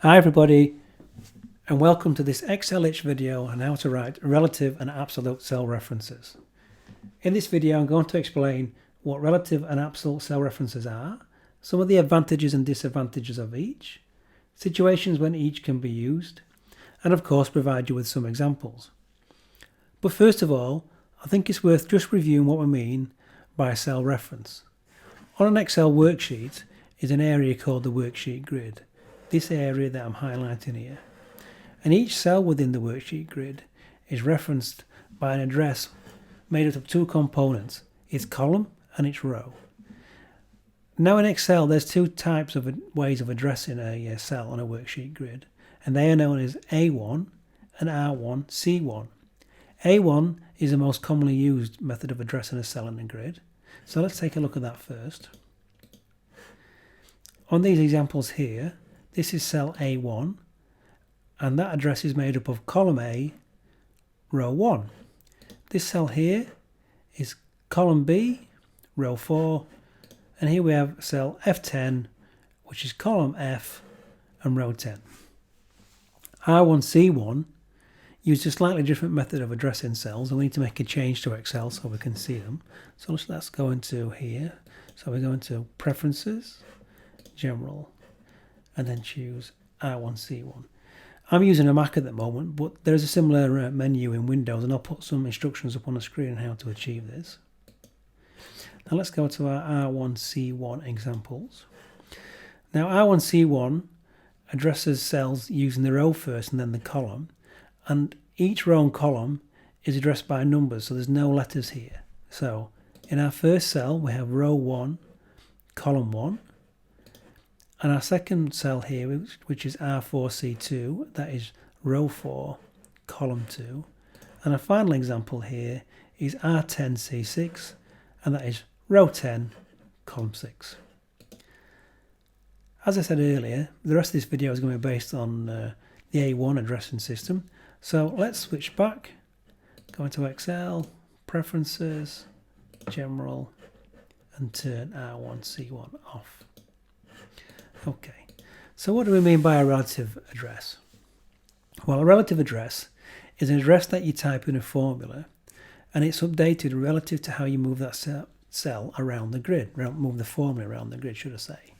Hi everybody, and welcome to this XLH video on how to write relative and absolute cell references. In this video I'm going to explain what relative and absolute cell references are, some of the advantages and disadvantages of each, situations when each can be used, and of course provide you with some examples. But first of all, I think it's worth just reviewing what we mean by a cell reference. On an Excel worksheet is an area called the worksheet grid. This area that I'm highlighting here. And each cell within the worksheet grid is referenced by an address made up of two components, its column and its row. Now in Excel there's two types of ways of addressing a cell on a worksheet grid, and they are known as A1 and R1, C1. A1 is the most commonly used method of addressing a cell in a grid, so let's take a look at that first. On these examples here, this is cell A1, and that address is made up of column A, row 1. This cell here is column B, row 4, and here we have cell F10, which is column F and row 10. R1C1 used a slightly different method of addressing cells, and we need to make a change to Excel so we can see them. So let's go into here. So we go into Preferences, General, and then choose R1C1. I'm using a Mac at the moment, but there's a similar menu in Windows, and I'll put some instructions up on the screen on how to achieve this. Now let's go to our R1C1 examples. Now R1C1 addresses cells using the row first and then the column, and each row and column is addressed by numbers, so there's no letters here. So in our first cell we have row 1, column 1. And our second cell here, which is R4C2, that is row 4, column 2. And our final example here is R10C6, and that is row 10, column 6. As I said earlier, the rest of this video is going to be based on the A1 addressing system. So let's switch back, go into Excel, Preferences, General, and turn R1C1 off. Okay, so what do we mean by a relative address? Well, a relative address is an address that you type in a formula, and it's updated relative to how you move that cell around the grid, move the formula around the grid, should I say.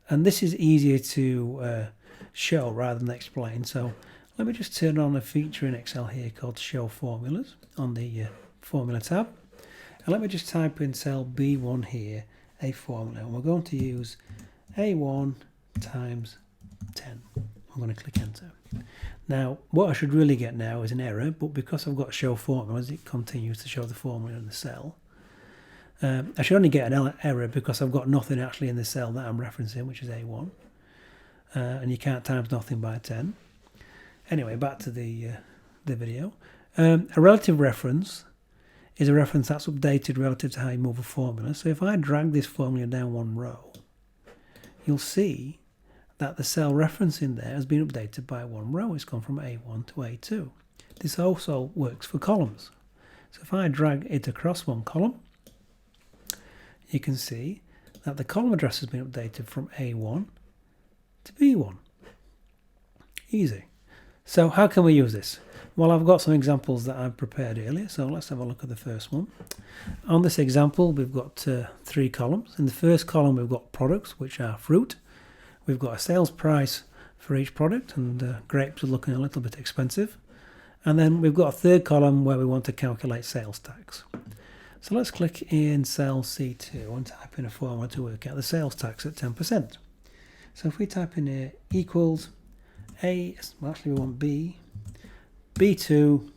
And this is easier to show rather than explain. So let me just turn on a feature in Excel here called Show Formulas on the Formula tab. And let me just type in cell B1 here, a formula, and we're going to use A1 times 10. I'm going to click enter. Now what I should really get now is an error, but because I've got show formulas it continues to show the formula in the cell. I should only get an error because I've got nothing actually in the cell that I'm referencing, which is A1, and you can't times nothing by 10. Anyway, back to the video. A relative reference is a reference that's updated relative to how you move a formula. So if I drag this formula down one row, you'll see that the cell reference in there has been updated by one row. It's gone from A1 to A2. This also works for columns. So if I drag it across one column, you can see that the column address has been updated from A1 to B1. Easy. So how can we use this? Well, I've got some examples that I've prepared earlier, so let's have a look at the first one. On this example, we've got 3 columns. In the first column, we've got products, which are fruit. We've got a sales price for each product, and grapes are looking a little bit expensive. And then we've got a third column where we want to calculate sales tax. So let's click in cell C2 and type in a formula to work out the sales tax at 10%. So if we type in here equals A, well actually we want B2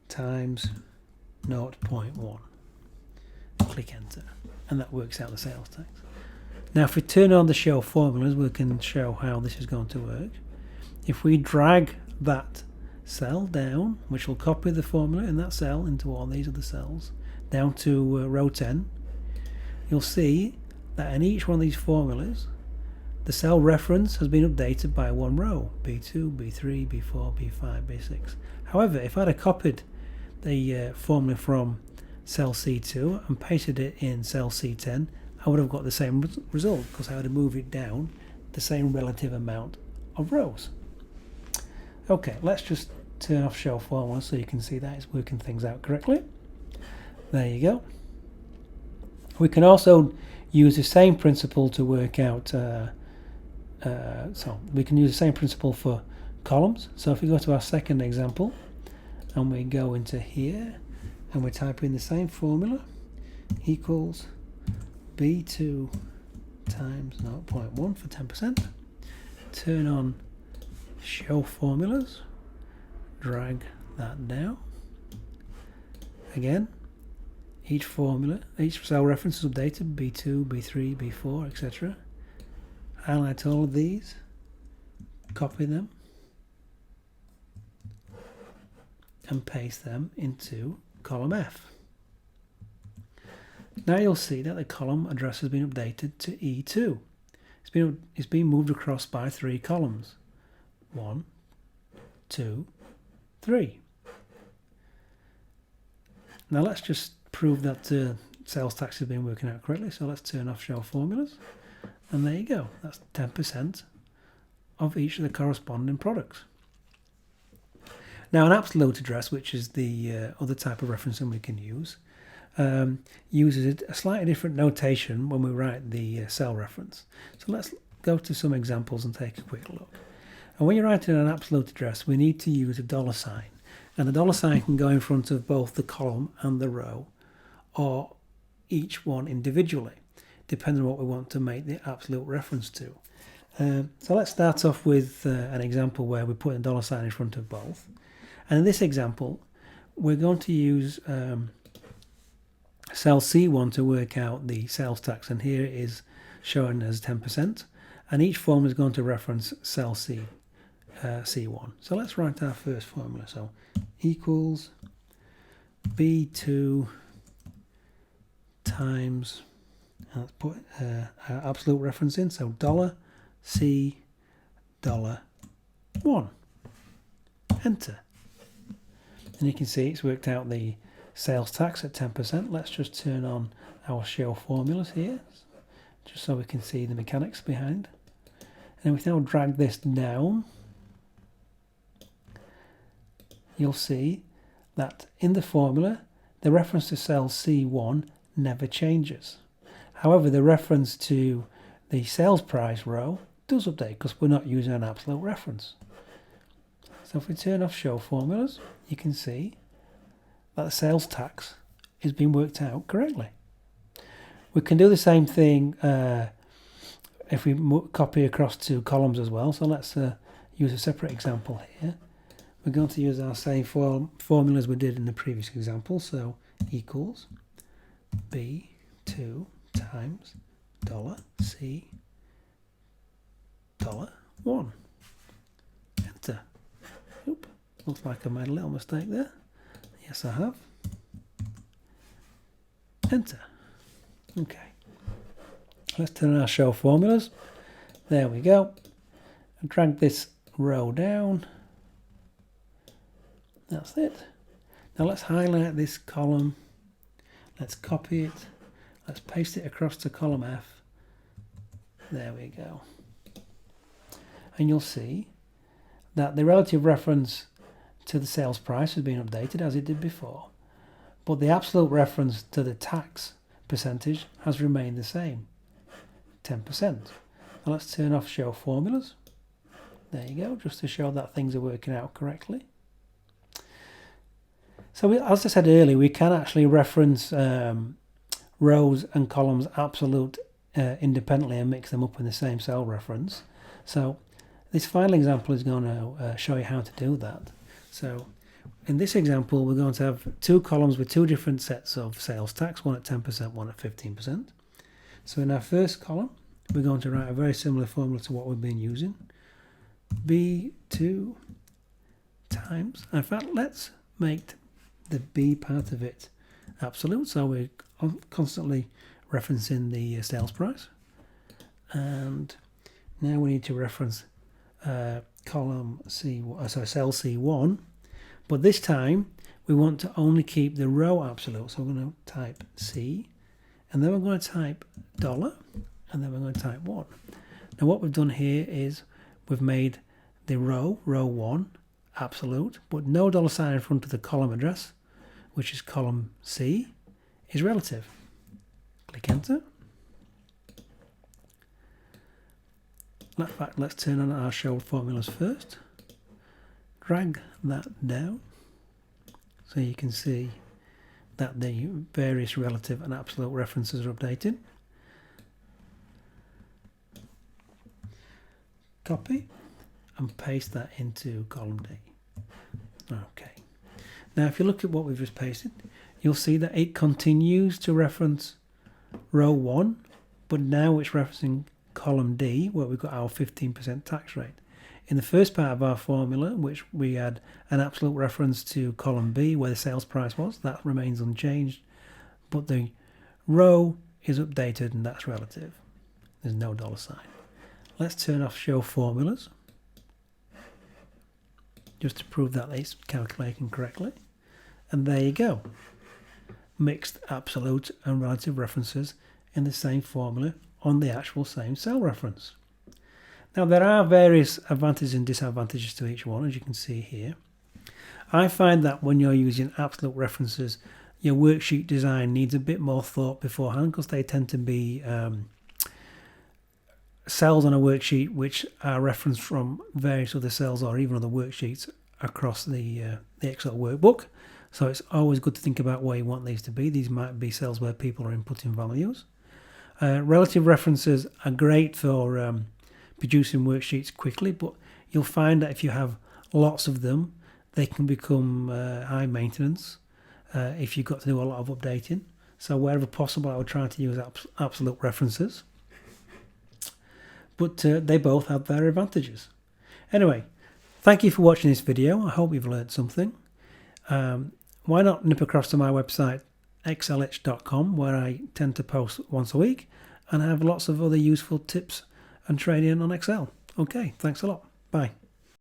times 0.1. Click enter, and that works out the sales tax. Now if we turn on the show formulas, we can show how this is going to work. If we drag that cell down, which will copy the formula in that cell into all these other cells, down to row 10, you'll see that in each one of these formulas the cell reference has been updated by one row, B2, B3, B4, B5, B6. However, if I'd have copied the formula from cell C2 and pasted it in cell C10, I would have got the same result because I would have moved it down the same relative amount of rows. Okay, let's just turn off show formula so you can see that it's working things out correctly. There you go. We can also use the same principle to work out, so we can use the same principle for columns. So if we go to our second example and we go into here and we type in the same formula, equals B2 times 0.1 for 10%. Turn on show formulas, drag that down. Again, each cell reference is updated, B2, B3, B4, etc. Highlight all of these, copy them, and paste them into column F. Now you'll see that the column address has been updated to E2. It's been moved across by 3 columns. 1, 2, 3. Now let's just prove that sales tax has been working out correctly. So let's turn off show formulas. And there you go. That's 10% of each of the corresponding products. Now an absolute address, which is the other type of referencing we can use, uses a slightly different notation when we write the cell reference. So let's go to some examples and take a quick look. And when you're writing an absolute address, we need to use a $sign. And the $sign can go in front of both the column and the row, or each one individually, depending on what we want to make the absolute reference to. So let's start off with an example where we put a $sign in front of both. And in this example, we're going to use cell C1 to work out the sales tax, and here it is shown as 10%, and each formula is going to reference cell C, C1. So let's write our first formula. So equals B2 times, let's put our absolute reference in, so $C, $1. Enter. And you can see it's worked out the sales tax at 10%. Let's just turn on our show formulas here, just so we can see the mechanics behind. And if we now drag this down, you'll see that in the formula, the reference to cell C1 never changes. However, the reference to the sales price row does update because we're not using an absolute reference. So if we turn off show formulas, you can see that the sales tax is being worked out correctly. We can do the same thing if we copy across 2 columns as well. So let's use a separate example here. We're going to use our same formulas we did in the previous example. So equals B2 times $C, $1. Enter. Oop, looks like I made a little mistake there. Yes, I have. Enter. Okay. Let's turn on our show formulas. There we go. And drag this row down. That's it. Now let's highlight this column. Let's copy it. Let's paste it across to column F. There we go. And you'll see that the relative reference to the sales price has been updated as it did before, but the absolute reference to the tax percentage has remained the same, 10%. Now let's turn off show formulas. There you go, just to show that things are working out correctly. So as I said earlier, we can actually reference rows and columns absolute independently and mix them up in the same cell reference. So this final example is going to show you how to do that. So in this example, we're going to have 2 columns with 2 different sets of sales tax, one at 10%, one at 15%. So in our first column, we're going to write a very similar formula to what we've been using. B2 times, in fact, let's make the B part of it absolute, so we're constantly referencing the sales price. And now we need to reference column C, cell C1, but this time we want to only keep the row absolute. So we're going to type C, and then we're going to type $, and then we're going to type 1. Now what we've done here is we've made the row 1, absolute, but no $sign in front of the column address, which is column C, is relative. Click enter. In fact, let's turn on our show formulas first. Drag that down so you can see that the various relative and absolute references are updated. Copy and paste that into column D. Okay. Now if you look at what we've just pasted, you'll see that it continues to reference row 1, but now it's referencing column D, where we've got our 15% tax rate. In the first part of our formula, which we had an absolute reference to column B, where the sales price was, that remains unchanged, but the row is updated and that's relative. There's no $sign. Let's turn off show formulas, just to prove that it's calculating correctly. And there you go. Mixed absolute and relative references in the same formula on the actual same cell reference. Now there are various advantages and disadvantages to each one, as you can see here. I find that when you're using absolute references, your worksheet design needs a bit more thought beforehand, because they tend to be cells on a worksheet which are referenced from various other cells or even other worksheets across the Excel workbook. So it's always good to think about where you want these to be. These might be cells where people are inputting values. Relative references are great for producing worksheets quickly, but you'll find that if you have lots of them, they can become high maintenance if you've got to do a lot of updating. So wherever possible, I would try to use absolute references. But they both have their advantages. Anyway, thank you for watching this video. I hope you've learned something. Why not nip across to my website, excelitch.com, where I tend to post once a week and have lots of other useful tips and training on Excel. Okay, thanks a lot. Bye.